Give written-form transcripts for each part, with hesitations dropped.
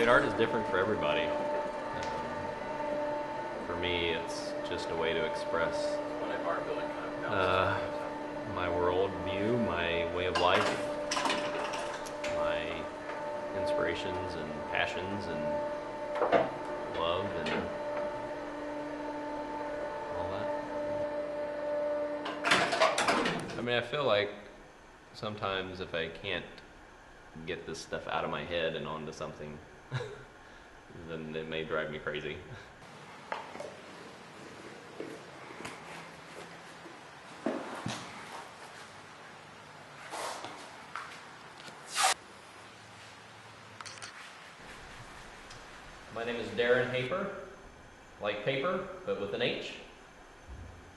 mean, art is different for everybody. For me, it's just a way to express my world view, my way of life, my inspirations and passions and love and all that. I mean, I feel like sometimes if I can't get this stuff out of my head and onto something, then it may drive me crazy. My name is Darren Haper, like paper, but with an H.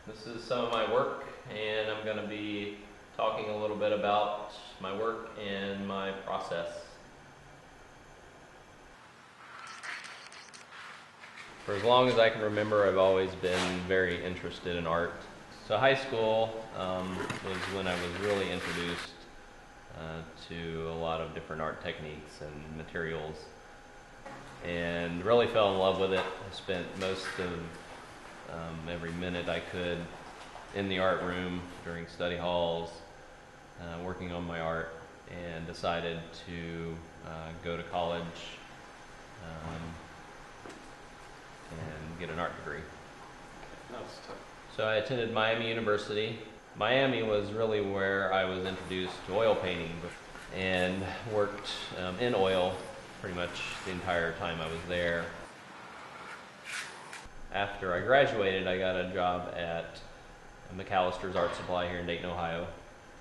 This is some of my work, and I'm going to be talking a little bit about my work and my process. For as long as I can remember, I've always been very interested in art. So high school was when I was really introduced to a lot of different art techniques and materials, and really fell in love with it. I spent most of every minute I could in the art room during study halls working on my art, and decided to go to college and get an art degree. So I attended Miami University. Miami was really where I was introduced to oil painting and worked in oil pretty much the entire time I was there. After I graduated, I got a job at McAllister's Art Supply here in Dayton, Ohio,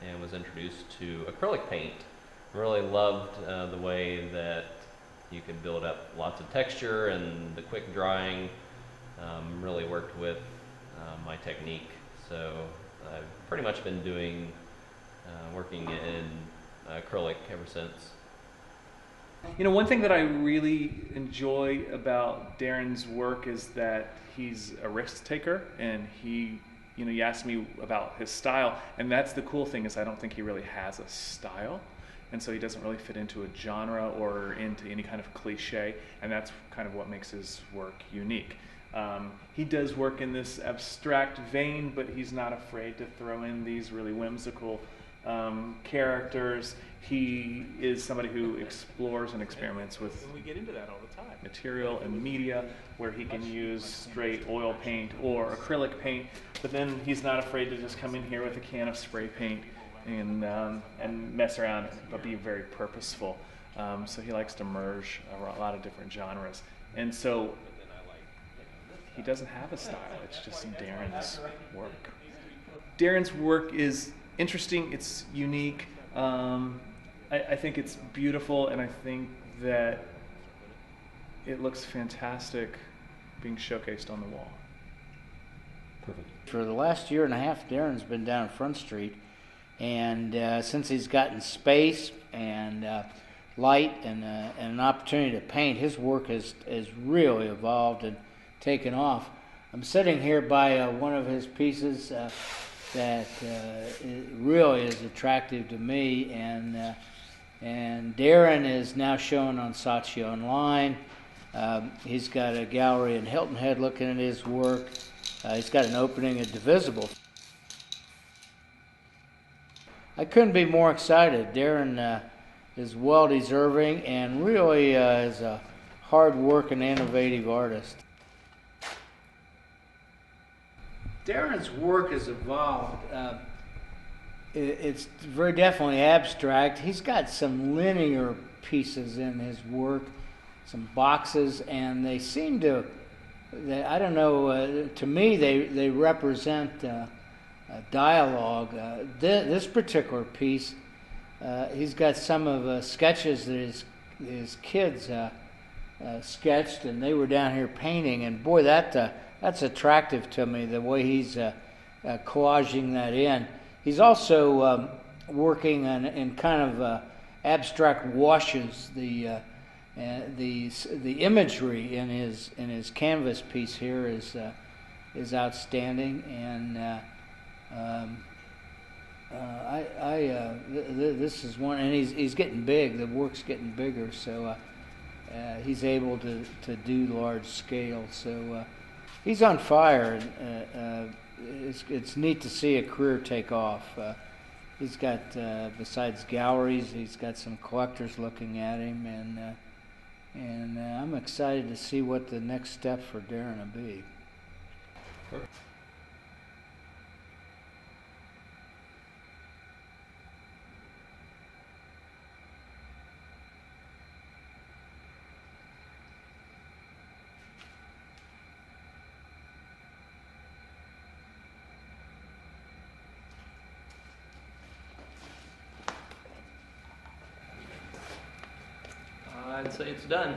and was introduced to acrylic paint. Really loved the way that you could build up lots of texture, and the quick drying really worked with my technique. So I've pretty much been doing working in acrylic ever since. You know, one thing that I really enjoy about Darren's work is that he's a risk taker, and he, you know, you asked me about his style, and that's the cool thing, is I don't think he really has a style, and so he doesn't really fit into a genre or into any kind of cliche, and that's kind of what makes his work unique. He does work in this abstract vein, but he's not afraid to throw in these really whimsical characters. He is somebody who explores and experiments with we get into that all the time. Material and media, where he can use straight oil paint or acrylic paint, but then he's not afraid to just come in here with a can of spray paint and mess around, but be very purposeful. So he likes to merge a lot of different genres, and so he doesn't have a style. It's just Darren's work. Darren's work is interesting. It's unique. I think it's beautiful, and I think that it looks fantastic being showcased on the wall. Perfect. For the last year and a half, Darren's been down Front Street, and since he's gotten space and light and an opportunity to paint, his work has really evolved and taken off. I'm sitting here by one of his pieces that really is attractive to me, and Darren is now shown on Saatchi Online. He's got a gallery in Hilton Head looking at his work. He's got an opening at Divisible. I couldn't be more excited. Darren is well deserving and really is a hard-working, innovative artist. Darren's work has evolved. It's very definitely abstract. He's got some linear pieces in his work, some boxes, and they seem to, I don't know, to me they represent a dialogue. This particular piece, he's got some of sketches that his kids sketched, and they were down here painting, and boy, that's attractive to me, the way he's collaging that in. He's also working in kind of abstract washes. The imagery in his canvas piece here is outstanding, and this is one. And he's getting big. The work's getting bigger, so he's able to do large scale. So he's on fire. It's neat to see a career take off. He's got, besides galleries, he's got some collectors looking at him, and I'm excited to see what the next step for Darren will be. I'd say it's done.